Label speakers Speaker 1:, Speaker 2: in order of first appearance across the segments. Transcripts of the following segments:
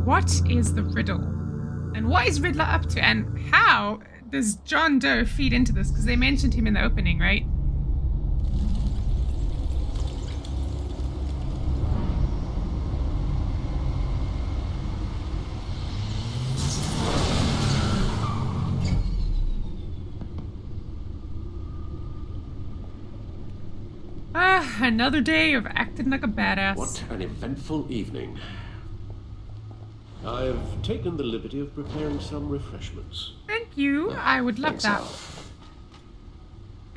Speaker 1: What is the riddle? And what is Riddler up to? And how does John Doe feed into this? Because they mentioned him in the opening, right? Another day of acting like a badass.
Speaker 2: What an eventful evening. I've taken the liberty of preparing some refreshments.
Speaker 1: Thank you. I would love
Speaker 3: Thanks,
Speaker 1: that.
Speaker 3: Al.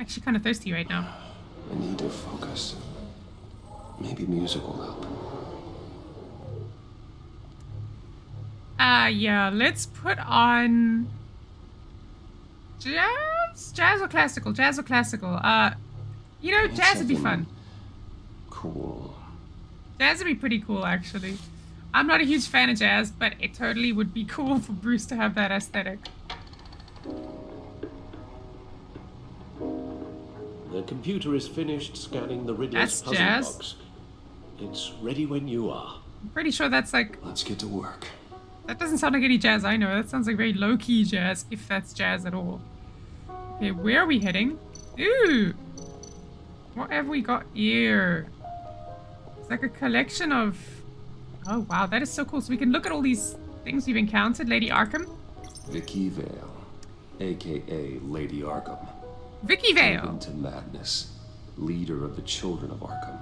Speaker 1: Actually kind of thirsty right now.
Speaker 3: I need to focus. Maybe music will help.
Speaker 1: Yeah, let's put on jazz? Jazz or classical? Jazz or classical? You know, jazz would be fun.
Speaker 3: Cool.
Speaker 1: Jazz would be pretty cool, actually. I'm not a huge fan of jazz, but it totally would be cool for Bruce to have that aesthetic.
Speaker 2: The computer is finished scanning the Riddler's
Speaker 1: That's
Speaker 2: puzzle
Speaker 1: jazz.
Speaker 2: box. It's ready when you are.
Speaker 1: I'm pretty sure that's like...
Speaker 3: Let's get to work.
Speaker 1: That doesn't sound like any jazz I know. That sounds like very low-key jazz, if that's jazz at all. Okay, where are we heading? Ooh! What have we got here? It's like a collection of... Oh, wow, that is so cool. So we can look at all these things we've encountered. Lady Arkham.
Speaker 3: Vicky Vale, a.k.a. Lady Arkham.
Speaker 1: Vicky Vale.
Speaker 3: Driven to madness. Leader of the Children of Arkham.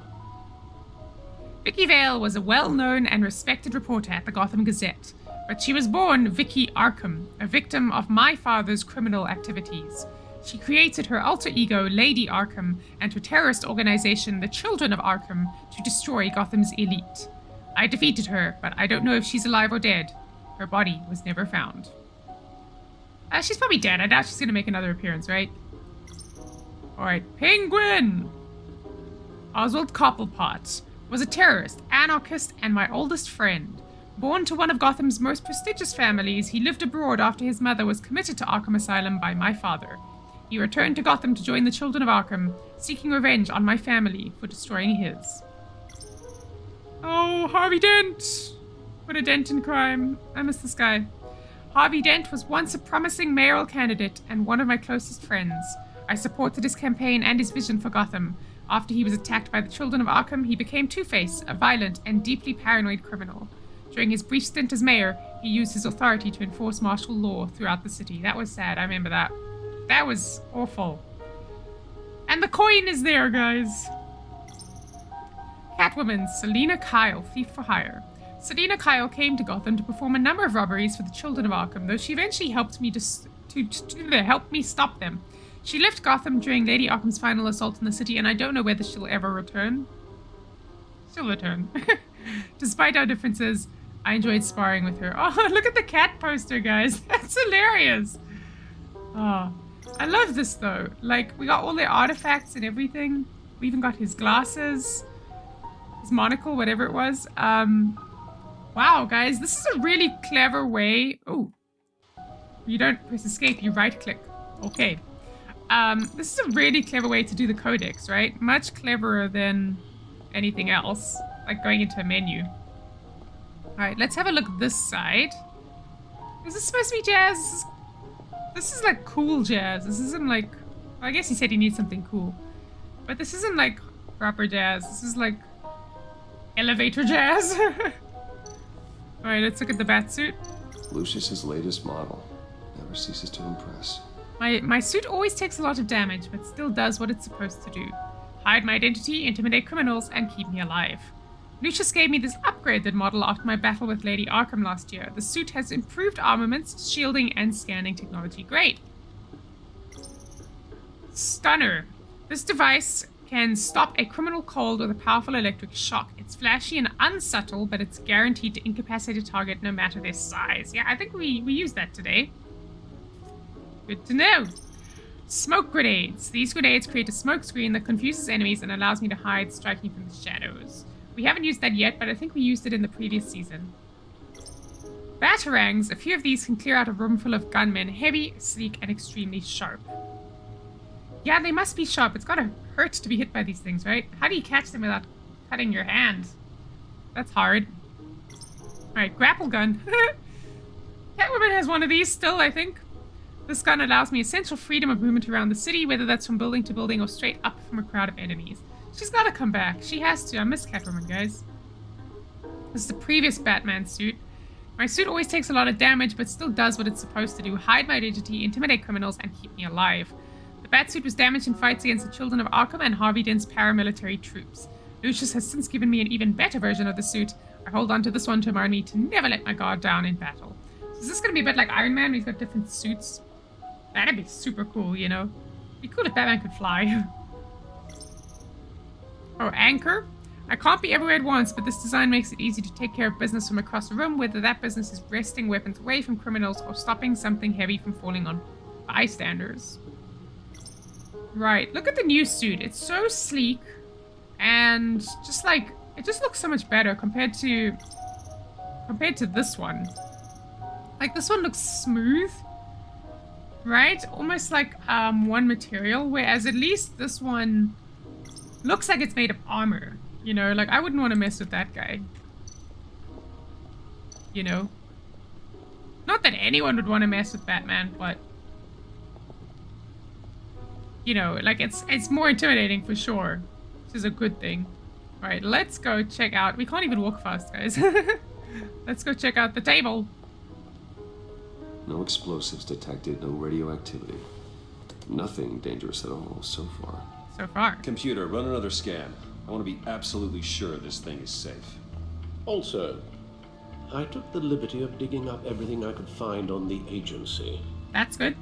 Speaker 1: Vicky Vale was a well-known and respected reporter at the Gotham Gazette, but she was born Vicky Arkham, a victim of my father's criminal activities. She created her alter ego, Lady Arkham, and her terrorist organization, the Children of Arkham, to destroy Gotham's elite. I defeated her, but I don't know if she's alive or dead. Her body was never found. She's probably dead. I doubt she's going to make another appearance, right? Alright, Penguin! Oswald Cobblepot was a terrorist, anarchist, and my oldest friend. Born to one of Gotham's most prestigious families, he lived abroad after his mother was committed to Arkham Asylum by my father. He returned to Gotham to join the Children of Arkham, seeking revenge on my family for destroying his. Oh, Harvey Dent! What a dent in crime. I miss this guy. Harvey Dent was once a promising mayoral candidate and one of my closest friends. I supported his campaign and his vision for Gotham. After he was attacked by the Children of Arkham, he became Two-Face, a violent and deeply paranoid criminal. During his brief stint as mayor, he used his authority to enforce martial law throughout the city. That was sad, I remember that. That was awful. And the coin is there, guys. Catwoman, Selina Kyle, thief for hire. Selina Kyle came to Gotham to perform a number of robberies for the Children of Arkham, though she eventually helped me help me stop them. She left Gotham during Lady Arkham's final assault in the city, and I don't know whether she'll ever return. She'll return. Despite our differences, I enjoyed sparring with her. Oh, look at the cat poster, guys. That's hilarious. Oh, I love this, though. Like, we got all the artifacts and everything. We even got his glasses, his monocle, whatever it was. Wow, guys, this is a really clever way. Oh, you don't press escape, you right-click. Okay. This is a really clever way to do the Codex, right? Much cleverer than anything else, like going into a menu. Alright, let's have a look this side. Is this supposed to be jazz? This is like cool jazz. This isn't like... Well, I guess he said he needs something cool. But this isn't like proper jazz. This is like elevator jazz. Alright, let's look at the Batsuit.
Speaker 3: Lucius's latest model. Never ceases to impress.
Speaker 1: My suit always takes a lot of damage, but still does what it's supposed to do. Hide my identity, intimidate criminals, and keep me alive. Lucius gave me this upgraded model after my battle with Lady Arkham last year. The suit has improved armaments, shielding, and scanning technology. Great! Stunner. This device can stop a criminal cold with a powerful electric shock. It's flashy and unsubtle, but it's guaranteed to incapacitate a target no matter their size. Yeah, I think we used that today. Good to know. Smoke grenades. These grenades create a smoke screen that confuses enemies and allows me to hide, striking from the shadows. We haven't used that yet, but I think we used it in the previous season. Batarangs. A few of these can clear out a room full of gunmen. Heavy, sleek, and extremely sharp. Yeah, they must be sharp. It's gotta hurt to be hit by these things, right? How do you catch them without cutting your hand? That's hard. Alright, grapple gun. Catwoman has one of these still, I think. This gun allows me essential freedom of movement around the city, whether that's from building to building or straight up from a crowd of enemies. She's gotta come back. She has to. I miss Catwoman, guys. This is the previous Batman suit. My suit always takes a lot of damage, but still does what it's supposed to do. Hide my identity, intimidate criminals, and keep me alive. The Batsuit was damaged in fights against the Children of Arkham and Harvey Dent's paramilitary troops. Lucius has since given me an even better version of the suit. I hold on to this one to remind me to never let my guard down in battle. So is this going to be a bit like Iron Man? He's got different suits. That'd be super cool, you know? It'd be cool if Batman could fly. Oh, anchor? I can't be everywhere at once, but this design makes it easy to take care of business from across the room, whether that business is wresting weapons away from criminals or stopping something heavy from falling on bystanders. Right, look at the new suit. It's so sleek and just like, it just looks so much better compared to this one. Like, this one looks smooth, right? Almost like one material, whereas at least this one looks like it's made of armor. You know, like, I wouldn't want to mess with that guy. You know? Not that anyone would want to mess with Batman, but... You know, like, it's more intimidating for sure. Which is a good thing. Alright, let's go check out... We can't even walk fast, guys. Let's go check out the table.
Speaker 3: No explosives detected, no radioactivity. Nothing dangerous at all so far.
Speaker 1: So far.
Speaker 4: Computer, run another scan. I want to be absolutely sure this thing is safe.
Speaker 2: Also, I took the liberty of digging up everything I could find on the agency.
Speaker 1: That's good.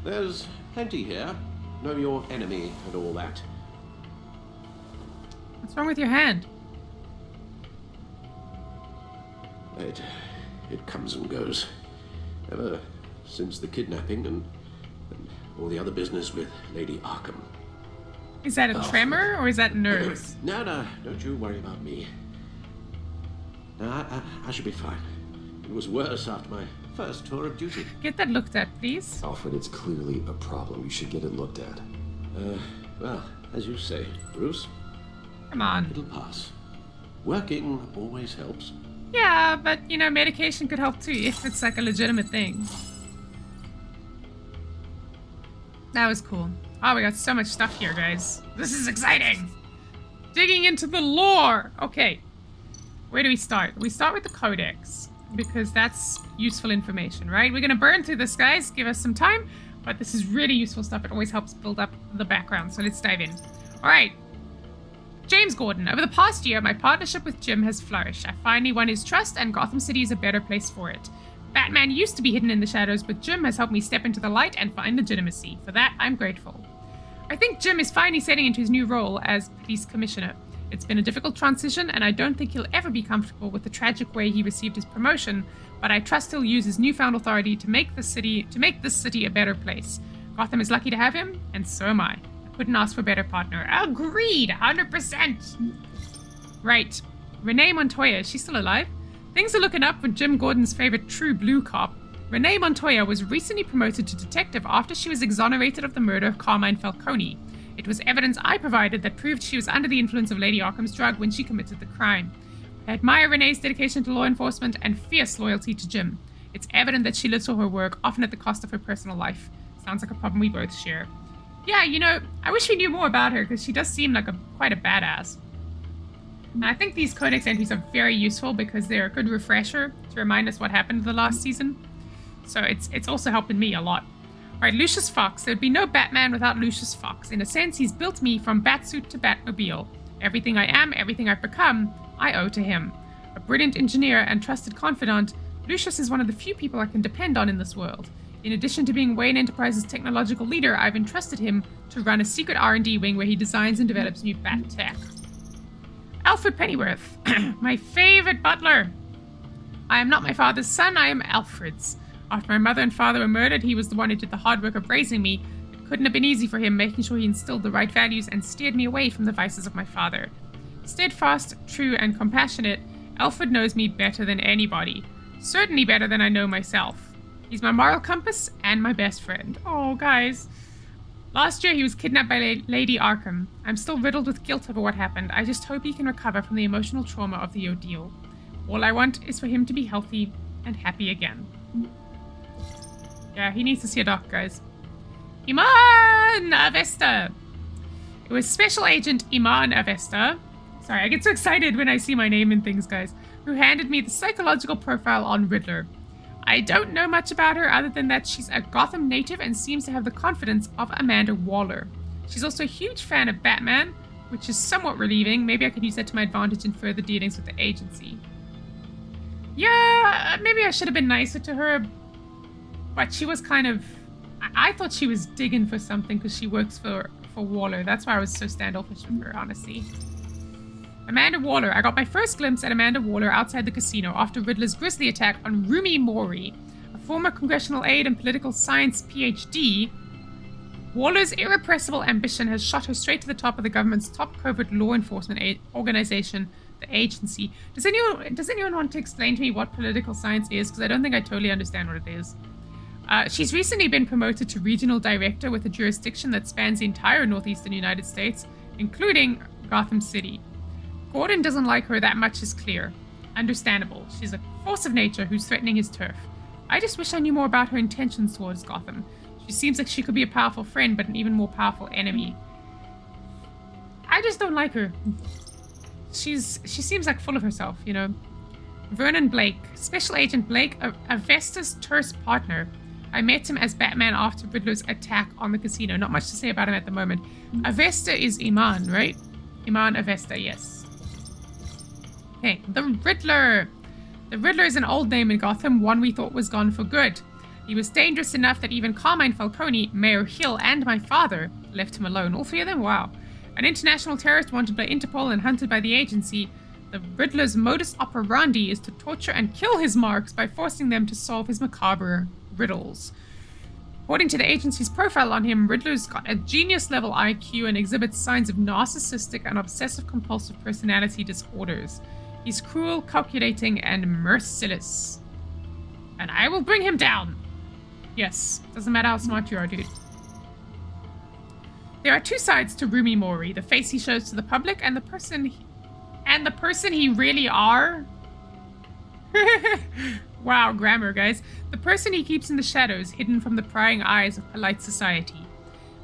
Speaker 2: There's plenty here. Know your enemy and all that.
Speaker 1: What's wrong with your hand?
Speaker 2: It comes and goes. Ever since the kidnapping and all the other business with Lady Arkham.
Speaker 1: Is that a tremor or is that nerves?
Speaker 2: No, don't you worry about me. No, I should be fine. It was worse after my first tour of duty.
Speaker 1: Get that looked at, please.
Speaker 3: Alfred, it's clearly a problem. You should get it looked at.
Speaker 2: Well, as you say, Bruce,
Speaker 1: Come on.
Speaker 2: it'll pass. Working always helps.
Speaker 1: Yeah, but, you know, medication could help too, if it's like a legitimate thing. That was cool. Oh, we got so much stuff here, guys. This is exciting! Digging into the lore! Okay. Where do we start? We start with the Codex, because that's useful information, right? We're gonna burn through this, guys. Give us some time, but this is really useful stuff. It always helps build up the background, so let's dive in. Alright. James Gordon. Over the past year, my partnership with Jim has flourished. I finally won his trust, and Gotham City is a better place for it. Batman used to be hidden in the shadows, but Jim has helped me step into the light and find legitimacy. For that, I'm grateful. I think Jim is finally setting into his new role as police commissioner. It's been a difficult transition, and I don't think he'll ever be comfortable with the tragic way he received his promotion, but I trust he'll use his newfound authority to make this city a better place. Gotham is lucky to have him, and so am I. Couldn't ask for a better partner. Agreed, 100%. Right. Renee Montoya, is she still alive? Things are looking up for Jim Gordon's favorite true blue cop. Renee Montoya was recently promoted to detective after she was exonerated of the murder of Carmine Falcone. It was evidence I provided that proved she was under the influence of Lady Arkham's drug when she committed the crime. I admire Renee's dedication to law enforcement and fierce loyalty to Jim. It's evident that she lives for her work, often at the cost of her personal life. Sounds like a problem we both share. Yeah, you know, I wish we knew more about her, because she does seem like quite a badass. And I think these Codex entries are very useful because they're a good refresher to remind us what happened the last season. So it's also helping me a lot. Alright, Lucius Fox. There'd be no Batman without Lucius Fox. In a sense, he's built me from Batsuit to Batmobile. Everything I am, everything I've become, I owe to him. A brilliant engineer and trusted confidant, Lucius is one of the few people I can depend on in this world. In addition to being Wayne Enterprises' technological leader, I've entrusted him to run a secret R&D wing where he designs and develops new bat tech. Alfred Pennyworth, my favorite butler. I am not my father's son, I am Alfred's. After my mother and father were murdered, he was the one who did the hard work of raising me. It couldn't have been easy for him, making sure he instilled the right values and steered me away from the vices of my father. Steadfast, true, and compassionate, Alfred knows me better than anybody. Certainly better than I know myself. He's my moral compass and my best friend. Oh, guys. Last year, he was kidnapped by Lady Arkham. I'm still riddled with guilt over what happened. I just hope he can recover from the emotional trauma of the ordeal. All I want is for him to be healthy and happy again. Yeah, he needs to see a doctor, guys. Iman Avesta. It was Special Agent Iman Avesta. Sorry, I get so excited when I see my name in things, guys. Who handed me the psychological profile on Riddler. I don't know much about her other than that she's a Gotham native and seems to have the confidence of Amanda Waller. She's also a huge fan of Batman, which is somewhat relieving. Maybe I could use that to my advantage in further dealings with the agency. Yeah, maybe I should have been nicer to her, but she was kind of... I thought she was digging for something because she works for Waller. That's why I was so standoffish with her, honestly. Amanda Waller. I got my first glimpse at Amanda Waller outside the casino after Riddler's grisly attack on Rumi Mori, a former congressional aide and political science PhD. Waller's irrepressible ambition has shot her straight to the top of the government's top covert law enforcement organization, the agency. Does anyone want to explain to me what political science is? Because I don't think I totally understand what it is. She's recently been promoted to regional director with a jurisdiction that spans the entire northeastern United States, including Gotham City. Gordon doesn't like her that much is clear. Understandable. She's a force of nature who's threatening his turf. I just wish I knew more about her intentions towards Gotham. She seems like she could be a powerful friend, but an even more powerful enemy. I just don't like her. She seems like full of herself, you know. Vernon Blake. Special Agent Blake, Avesta's terse partner. I met him as Batman after Riddler's attack on the casino. Not much to say about him at the moment. Avesta is Iman, right? Iman Avesta, yes. Okay, the Riddler. The Riddler is an old name in Gotham, one we thought was gone for good. He was dangerous enough that even Carmine Falcone, Mayor Hill, and my father left him alone. All three of them? Wow. An international terrorist wanted by Interpol and hunted by the agency. The Riddler's modus operandi is to torture and kill his marks by forcing them to solve his macabre riddles. According to the agency's profile on him, Riddler's got a genius-level IQ and exhibits signs of narcissistic and obsessive-compulsive personality disorders. He's cruel, calculating, and merciless. And I will bring him down. Yes, doesn't matter how smart you are, dude. There are two sides to Rumi Mori, the face he shows to the public and the person he really are. Wow, grammar, guys. The person he keeps in the shadows, hidden from the prying eyes of polite society.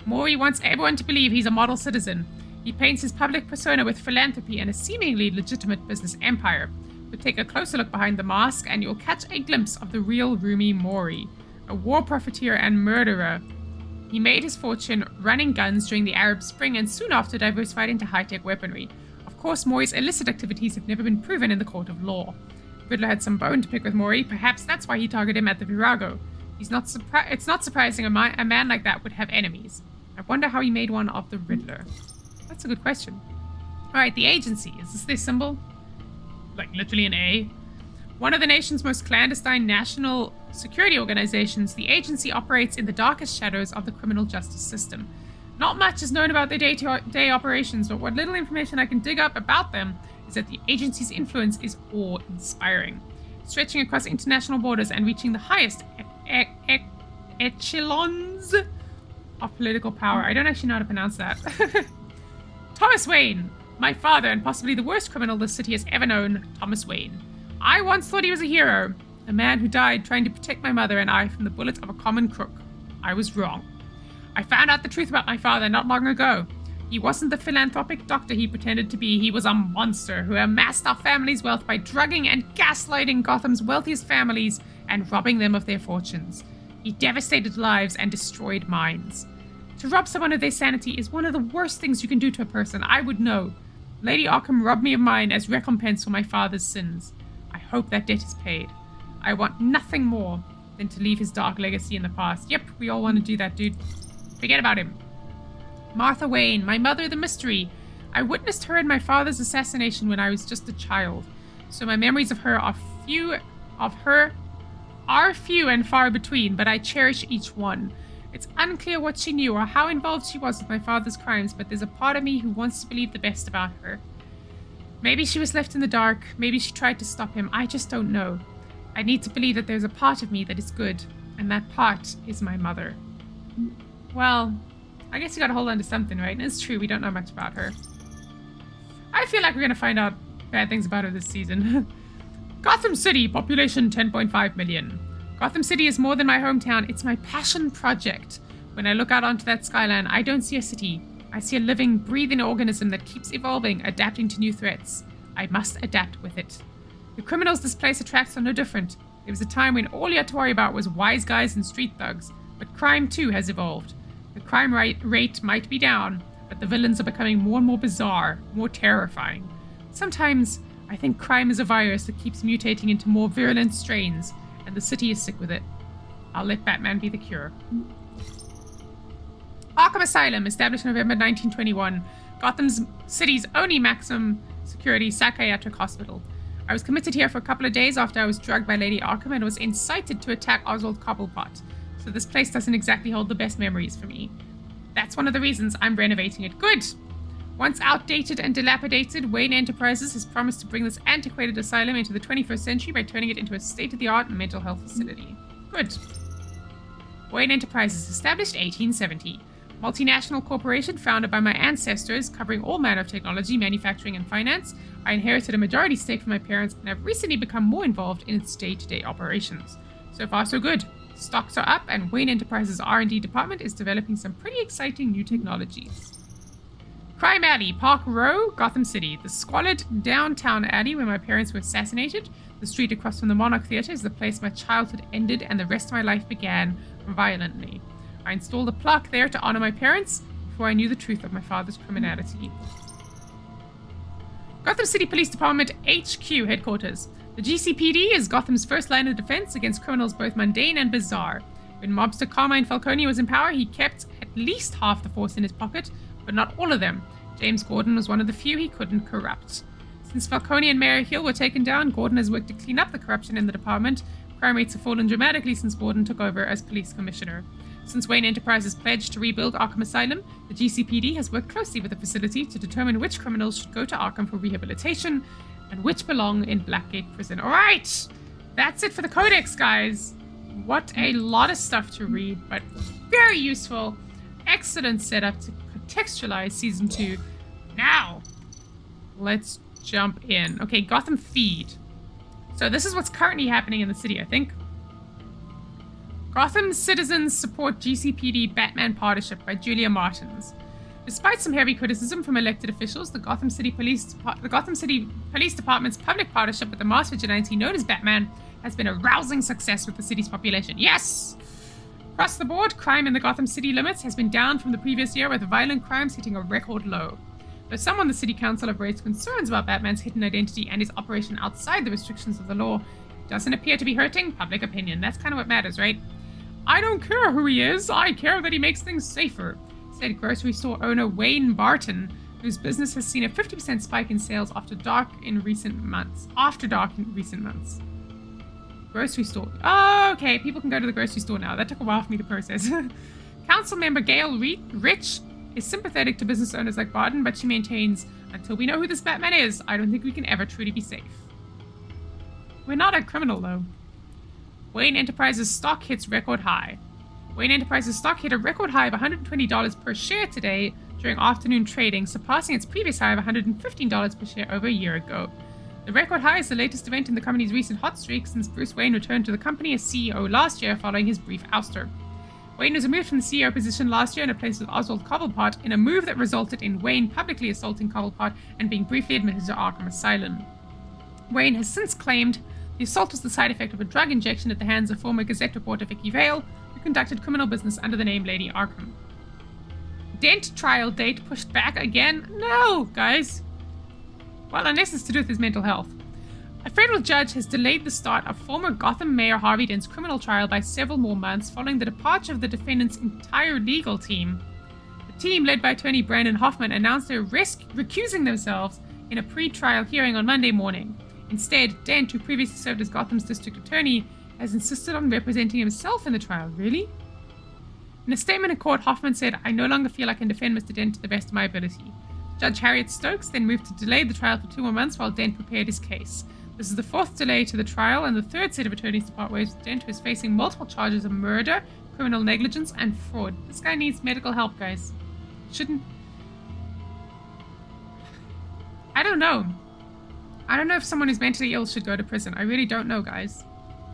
Speaker 1: Mori wants everyone to believe he's a model citizen. He paints his public persona with philanthropy and a seemingly legitimate business empire. But take a closer look behind the mask and you'll catch a glimpse of the real Rumi Mori, a war profiteer and murderer. He made his fortune running guns during the Arab Spring and soon after diversified into high-tech weaponry. Of course, Mori's illicit activities have never been proven in the court of law. Riddler had some bone to pick with Mori. Perhaps that's why he targeted him at the Virago. It's not surprising a man like that would have enemies. I wonder how he made one of the Riddler. That's a good question. Alright, the agency. Is this their symbol? Like literally an A? One of the nation's most clandestine national security organizations, the agency operates in the darkest shadows of the criminal justice system. Not much is known about their day-to-day operations, but what little information I can dig up about them is that the agency's influence is awe-inspiring, stretching across international borders and reaching the highest echelons of political power. I don't actually know how to pronounce that. Thomas Wayne, my father and possibly the worst criminal this city has ever known, Thomas Wayne. I once thought he was a hero, a man who died trying to protect my mother and I from the bullets of a common crook. I was wrong. I found out the truth about my father not long ago. He wasn't the philanthropic doctor he pretended to be. He was a monster who amassed our family's wealth by drugging and gaslighting Gotham's wealthiest families and robbing them of their fortunes. He devastated lives and destroyed minds. To rob someone of their sanity is one of the worst things you can do to a person. I would know. Lady Arkham robbed me of mine as recompense for my father's sins. I hope that debt is paid. I want nothing more than to leave his dark legacy in the past. Yep, we all want to do that, dude. Forget about him. Martha Wayne, my mother, the mystery. I witnessed her in my father's assassination when I was just a child, so my memories of her are few and far between, but I cherish each one. It's unclear what she knew or how involved she was with my father's crimes, but there's a part of me who wants to believe the best about her. Maybe she was left in the dark, maybe she tried to stop him, I just don't know. I need to believe that there's a part of me that is good, and that part is my mother. Well, I guess you gotta hold on to something, right? And it's true, we don't know much about her. I feel like we're gonna find out bad things about her this season. Gotham City, population 10.5 million. Gotham City is more than my hometown, it's my passion project. When I look out onto that skyline, I don't see a city. I see a living, breathing organism that keeps evolving, adapting to new threats. I must adapt with it. The criminals this place attracts are no different. There was a time when all you had to worry about was wise guys and street thugs, but crime too has evolved. The crime rate might be down, but the villains are becoming more and more bizarre, more terrifying. Sometimes I think crime is a virus that keeps mutating into more virulent strains, and the city is sick with it. I'll let Batman be the cure. Arkham Asylum, established November 1921, Gotham City's only maximum security psychiatric hospital. I was committed here for a couple of days after I was drugged by Lady Arkham and was incited to attack Oswald Cobblepot, so this place doesn't exactly hold the best memories for me. That's one of the reasons I'm renovating it. Good! Once outdated and dilapidated, Wayne Enterprises has promised to bring this antiquated asylum into the 21st century by turning it into a state-of-the-art mental health facility. Good. Wayne Enterprises, established 1870. Multinational corporation founded by my ancestors, covering all manner of technology, manufacturing, and finance. I inherited a majority stake from my parents and have recently become more involved in its day-to-day operations. So far, so good. Stocks are up, and Wayne Enterprises' R&D department is developing some pretty exciting new technologies. Crime Alley, Park Row, Gotham City. The squalid downtown alley where my parents were assassinated. The street across from the Monarch Theatre is the place my childhood ended and the rest of my life began violently. I installed a plaque there to honor my parents before I knew the truth of my father's criminality. Gotham City Police Department HQ headquarters. The GCPD is Gotham's first line of defense against criminals both mundane and bizarre. When mobster Carmine Falcone was in power, he kept at least half the force in his pocket, but not all of them. James Gordon was one of the few he couldn't corrupt. Since Falcone and Mayor Hill were taken down, Gordon has worked to clean up the corruption in the department. Crime rates have fallen dramatically since Gordon took over as police commissioner. Since Wayne Enterprises pledged to rebuild Arkham Asylum, the GCPD has worked closely with the facility to determine which criminals should go to Arkham for rehabilitation and which belong in Blackgate Prison. Alright! That's it for the Codex, guys! What a lot of stuff to read, but very useful. Excellent setup to contextualize Season 2. Now, let's jump in. Okay, Gotham Feed. So this is what's currently happening in the city, I think. Gotham citizens support GCPD Batman partnership by Julia Martins. Despite some heavy criticism from elected officials, the Gotham City Police Department's public partnership with the mass vigilante known as Batman has been a rousing success with the city's population. Yes! Across the board, crime in the Gotham City limits has been down from the previous year, with violent crimes hitting a record low. Though some on the City Council have raised concerns about Batman's hidden identity and his operation outside the restrictions of the law, it doesn't appear to be hurting public opinion. That's kind of what matters, right? I don't care who he is, I care that he makes things safer, said grocery store owner Wayne Barton, whose business has seen a 50% spike in sales after dark in recent months. Grocery store. Oh, okay, people can go to the grocery store now. That took a while for me to process. Council member Gail Rich is sympathetic to business owners like Barton, but she maintains, until we know who this Batman is, I don't think we can ever truly be safe. We're not a criminal, though. Wayne Enterprises stock hits record high. Wayne Enterprises stock hit a record high of $120 per share today during afternoon trading, surpassing its previous high of $115 per share over a year ago. The record high is the latest event in the company's recent hot streak since Bruce Wayne returned to the company as CEO last year following his brief ouster. Wayne was removed from the CEO position last year and replaced with Oswald Cobblepot in a move that resulted in Wayne publicly assaulting Cobblepot and being briefly admitted to Arkham Asylum. Wayne has since claimed the assault was the side effect of a drug injection at the hands of former Gazette reporter Vicky Vale, who conducted criminal business under the name Lady Arkham. Dent trial date pushed back again? No, guys. Well, unless it's to do with his mental health. A federal judge has delayed the start of former Gotham Mayor Harvey Dent's criminal trial by several more months following the departure of the defendant's entire legal team. The team, led by attorney Brandon Hoffman, announced they're recusing themselves in a pre-trial hearing on Monday morning. Instead, Dent, who previously served as Gotham's district attorney, has insisted on representing himself in the trial. Really? In a statement in court, Hoffman said, "I no longer feel I can defend Mr. Dent to the best of my ability." Judge Harriet Stokes then moved to delay the trial for 2 more months while Dent prepared his case. This is the 4th delay to the trial and the 3rd set of attorneys to part ways with Dent, who is facing multiple charges of murder, criminal negligence, and fraud. This guy needs medical help, guys. Shouldn't... I don't know. I don't know if someone who's mentally ill should go to prison. I really don't know, guys.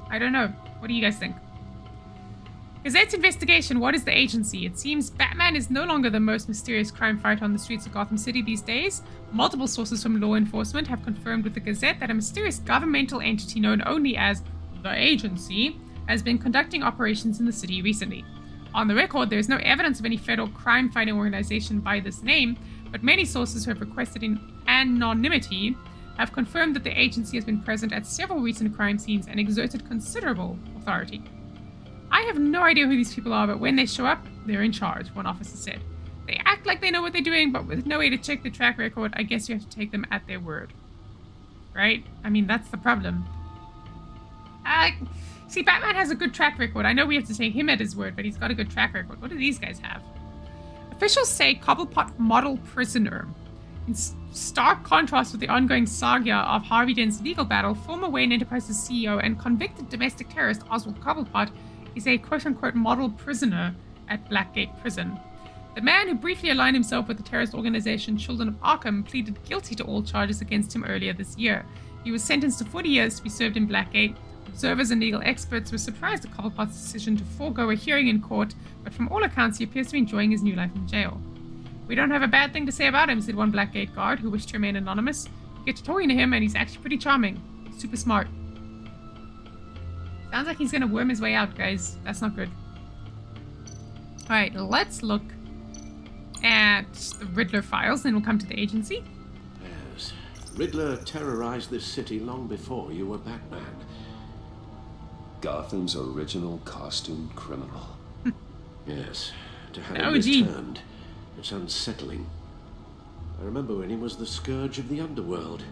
Speaker 1: I don't know. What do you guys think? Gazette's investigation. What is the agency? It seems Batman is no longer the most mysterious crime fighter on the streets of Gotham City these days. Multiple sources from law enforcement have confirmed with the Gazette that a mysterious governmental entity known only as the agency has been conducting operations in the city recently. On the record, there is no evidence of any federal crime-fighting organization by this name, but many sources who have requested anonymity have confirmed that the agency has been present at several recent crime scenes and exerted considerable authority. I have no idea who these people are, but when they show up, they're in charge, one officer said. They act like they know what they're doing, but with no way to check the track record, I guess you have to take them at their word. Right? I mean, that's the problem. See, Batman has a good track record. I know we have to take him at his word, but he's got a good track record. What do these guys have? Officials say Cobblepot model prisoner. In stark contrast with the ongoing saga of Harvey Dent's legal battle, former Wayne Enterprises CEO and convicted domestic terrorist Oswald Cobblepot is a quote-unquote model prisoner at Blackgate Prison. The man who briefly aligned himself with the terrorist organization Children of Arkham pleaded guilty to all charges against him earlier this year. He was sentenced to 40 years to be served in Blackgate. Observers and legal experts were surprised at Cobblepot's decision to forego a hearing in court, but from all accounts he appears to be enjoying his new life in jail. We don't have a bad thing to say about him, said one Blackgate guard who wished to remain anonymous. You get to talking to him and he's actually pretty charming. Super smart. Sounds like he's gonna worm his way out, guys. That's not good. Alright, let's look at the Riddler Files, then we'll come to the agency.
Speaker 2: Yes. Riddler terrorized this city long before you were Batman.
Speaker 3: Gotham's original costumed criminal.
Speaker 2: Yes. To have
Speaker 1: Oh,
Speaker 2: him
Speaker 1: gee.
Speaker 2: returned. It's unsettling. I remember when he was the scourge of the underworld.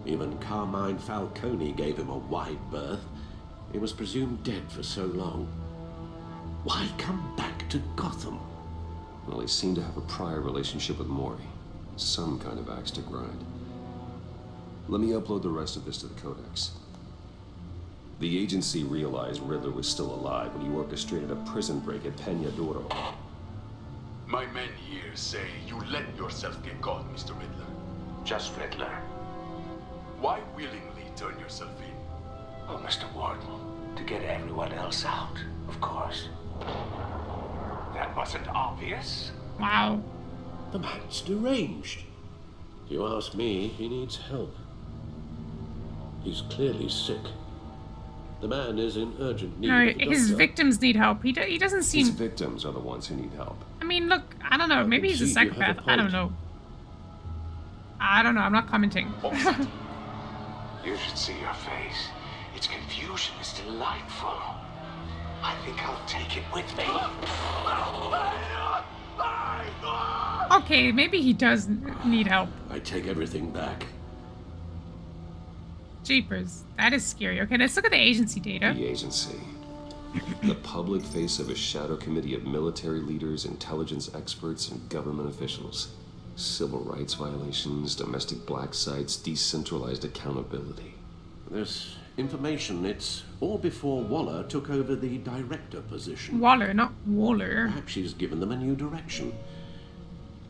Speaker 2: Even Carmine Falcone gave him a wide berth. He was presumed dead for so long. Why come back to Gotham?
Speaker 3: Well, he seemed to have a prior relationship with Maury. Some kind of axe to grind. Let me upload the rest of this to the Codex. The agency realized Riddler was still alive when he orchestrated a prison break at Peñadoro.
Speaker 5: My men here say you let yourself get caught, Mr. Riddler.
Speaker 6: Just Riddler.
Speaker 5: Why willingly turn yourself in?
Speaker 6: Oh, Mr. Warden, to get everyone else out, of course. That wasn't obvious.
Speaker 1: Wow.
Speaker 2: The man's deranged. If you ask me, he needs help. He's clearly sick. The man is in urgent need
Speaker 1: No,
Speaker 2: of the
Speaker 1: his
Speaker 2: doctor.
Speaker 1: victims need help. He doesn't
Speaker 3: His
Speaker 1: seem...
Speaker 3: victims are the ones who need help.
Speaker 1: I mean, look, I don't know. Maybe he's a
Speaker 2: concede you have a
Speaker 1: psychopath. I don't
Speaker 2: point.
Speaker 1: know. I don't know. I'm not commenting.
Speaker 6: You should see your face. Its confusion is delightful. I think I'll take it with me.
Speaker 1: Okay, maybe he does need help.
Speaker 2: I take everything back.
Speaker 1: Jeepers. That is scary. Okay, let's look at the agency data.
Speaker 3: The agency. The public face of a shadow committee of military leaders, intelligence experts, and government officials. Civil rights violations, domestic black sites, decentralized accountability.
Speaker 2: This information, it's all before Waller took over the director position.
Speaker 1: Waller, not Waller.
Speaker 2: Perhaps she's given them a new direction.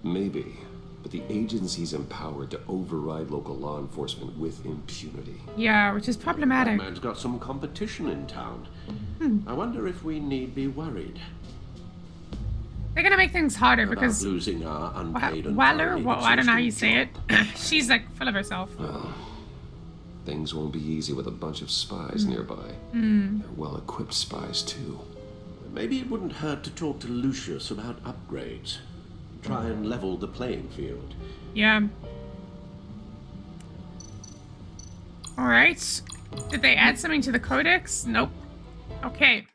Speaker 3: Maybe, but the agency's empowered to override local law enforcement with impunity.
Speaker 1: Yeah, which is problematic.
Speaker 2: Batman's got some competition in town. I wonder if we need be worried
Speaker 1: They're gonna make things harder
Speaker 2: about
Speaker 1: because
Speaker 2: losing our unpaid and
Speaker 1: Waller,
Speaker 2: thoroughly
Speaker 1: well, I don't know how you say
Speaker 2: exhausting
Speaker 1: it.
Speaker 2: job.
Speaker 1: She's like full of herself.
Speaker 3: Things won't be easy with a bunch of spies nearby. They're well-equipped spies, too.
Speaker 2: Maybe it wouldn't hurt to talk to Lucius about upgrades. Try and level the playing field.
Speaker 1: Yeah. Alright. Did they add something to the Codex? Nope. Okay.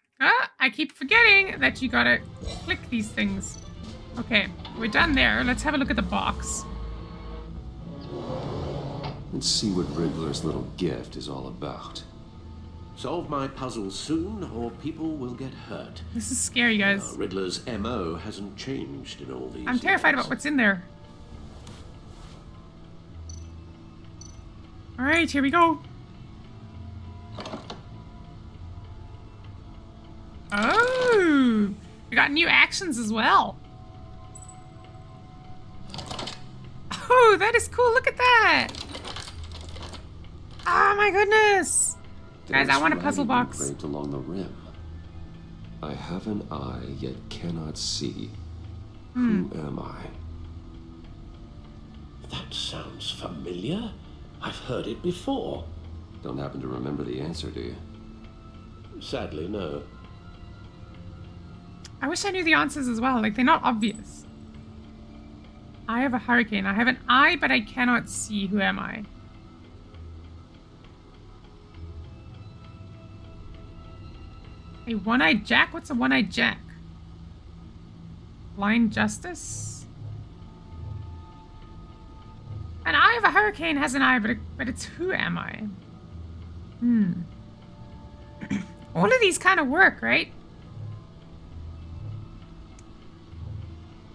Speaker 1: I keep forgetting that you gotta click these things. Okay, we're done there. Let's have a look at the box.
Speaker 3: Let's see what Riddler's little gift is all about.
Speaker 2: Solve my puzzle soon, or people will get hurt.
Speaker 1: This is scary, guys.
Speaker 2: Riddler's MO hasn't changed in all these
Speaker 1: I'm terrified
Speaker 2: years.
Speaker 1: about what's in there. Alright, here we go. Oh! We got new actions as well. Oh, that is cool. Look at that. Oh my goodness! Guys, I
Speaker 3: There's
Speaker 1: want a puzzle
Speaker 3: writing
Speaker 1: box.
Speaker 3: engraved along the rim. I have an eye, yet cannot see. Who am I?
Speaker 2: That sounds familiar. I've heard it before.
Speaker 3: Don't happen to remember the answer, do you?
Speaker 2: Sadly, no.
Speaker 1: I wish I knew the answers as well. Like, they're not obvious. I have a hurricane. I have an eye, but I cannot see. Who am I? A one-eyed jack? What's a one-eyed jack? Blind justice? An eye of a hurricane has an eye, but it's who am I? All of these kind of work, right?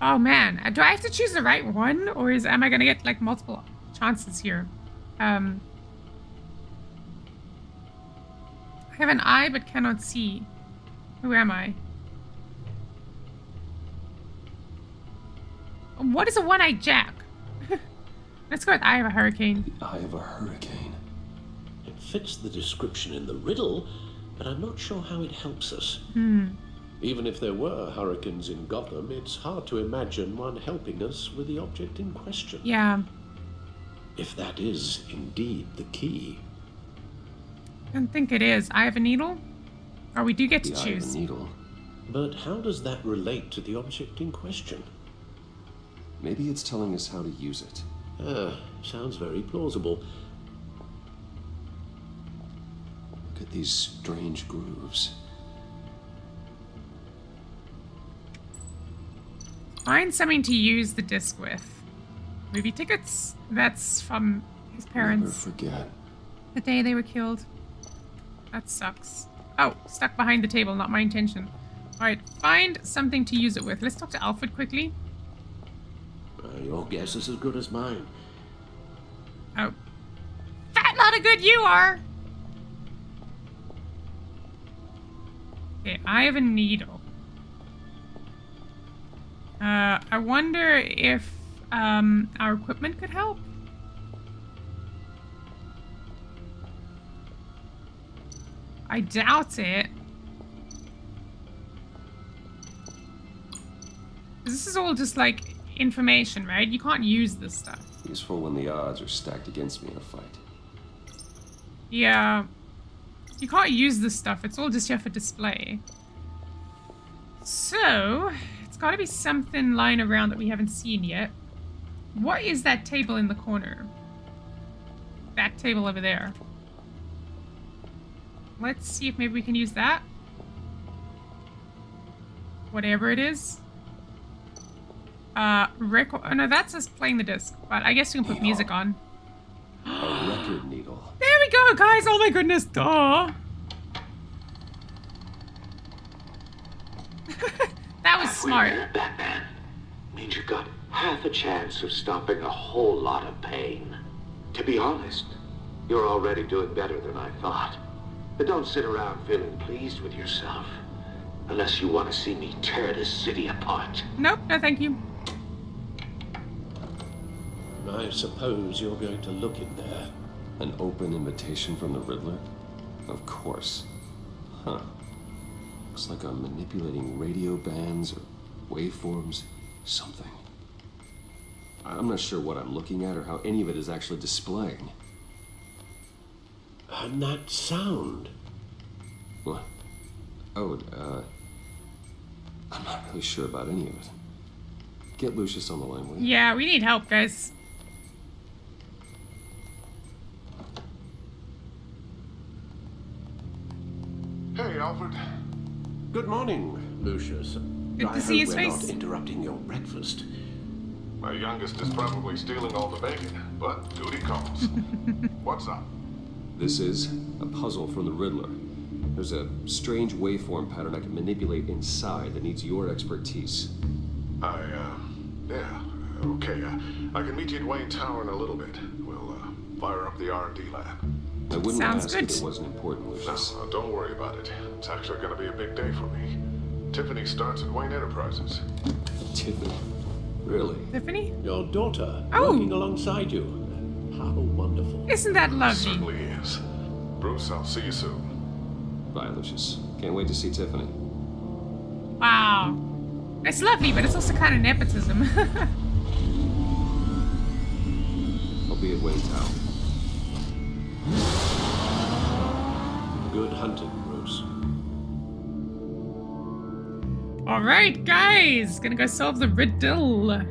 Speaker 1: Oh man, do I have to choose the right one, or am I gonna get like multiple chances here? I have an eye but cannot see. Who am I? What is a one-eyed jack? Let's go with eye of a hurricane.
Speaker 3: The eye of a hurricane.
Speaker 2: It fits the description in the riddle, but I'm not sure how it helps us. Even if there were hurricanes in Gotham, it's hard to imagine one helping us with the object in question.
Speaker 1: Yeah.
Speaker 2: If that is indeed the key.
Speaker 1: I don't think it is. Eye of a needle? Or we do get to
Speaker 3: The eye of
Speaker 1: choose.
Speaker 3: a needle.
Speaker 2: But how does that relate to the object in question?
Speaker 3: Maybe it's telling us how to use it.
Speaker 2: Sounds very plausible.
Speaker 3: Look at these strange grooves.
Speaker 1: Find something to use the disc with. Movie tickets? That's from his parents.
Speaker 3: Never forget.
Speaker 1: The day they were killed. That sucks. Oh, stuck behind the table, not my intention. Alright, find something to use it with. Let's talk to Alfred quickly.
Speaker 2: Your guess is as good as mine.
Speaker 1: Oh. Fat lot of good you are! Okay, I have a needle. I wonder if our equipment could help? I doubt it. This is all just like information, right? You can't use this stuff.
Speaker 3: Useful when the odds are stacked against me in a fight.
Speaker 1: Yeah. You can't use this stuff. It's all just here for display. So, it's got to be something lying around that we haven't seen yet. What is that table in the corner? That table over there. Let's see if maybe we can use that. Whatever it is. Record. Oh no, that's just playing the disc. But I guess we can put music on.
Speaker 3: A record needle.
Speaker 1: There we go, guys! Oh my goodness, duh! That was smart.
Speaker 6: Halfway there, Batman. Means you got half a chance of stopping a whole lot of pain. To be honest, you're already doing better than I thought. But don't sit around feeling pleased with yourself. Unless you want to see me tear this city apart.
Speaker 1: Nope, no thank you.
Speaker 2: I suppose you're going to look in there.
Speaker 3: An open invitation from the Riddler? Of course. Huh. Looks like I'm manipulating radio bands or waveforms. Something. I'm not sure what I'm looking at or how any of it is actually displaying.
Speaker 2: And that sound.
Speaker 3: What? Oh, I'm not really sure about any of it. Get Lucius on the line, will you?
Speaker 1: Yeah, we need help, guys.
Speaker 5: Hey, Alfred.
Speaker 2: Good morning, Lucius.
Speaker 1: Good to see his
Speaker 2: we're
Speaker 1: face.
Speaker 2: not interrupting your breakfast.
Speaker 5: My youngest is probably stealing all the bacon, but duty calls. What's up?
Speaker 3: This is a puzzle from the Riddler. There's a strange waveform pattern I can manipulate inside that needs your expertise.
Speaker 5: Yeah, okay. I can meet you at Wayne Tower in a little bit. We'll, fire up the R&D lab.
Speaker 3: I wouldn't
Speaker 1: Sounds
Speaker 3: ask
Speaker 1: good.
Speaker 3: if it wasn't important, Lucius.
Speaker 5: No, don't worry about it. It's actually gonna be a big day for me. Tiffany starts at Wayne Enterprises.
Speaker 3: Tiffany? Really?
Speaker 1: Tiffany?
Speaker 2: Your daughter,
Speaker 1: Oh.
Speaker 2: working alongside you. How wonderful.
Speaker 1: Isn't that lovely?
Speaker 5: Certainly is. Bruce, I'll see you soon.
Speaker 3: Bye, Lucius. Can't wait to see Tiffany.
Speaker 1: Wow. It's lovely, but it's also kind of nepotism.
Speaker 3: I'll be at Wayne Tower.
Speaker 2: Good hunting, Bruce.
Speaker 1: All right, guys. Gonna go solve the riddle.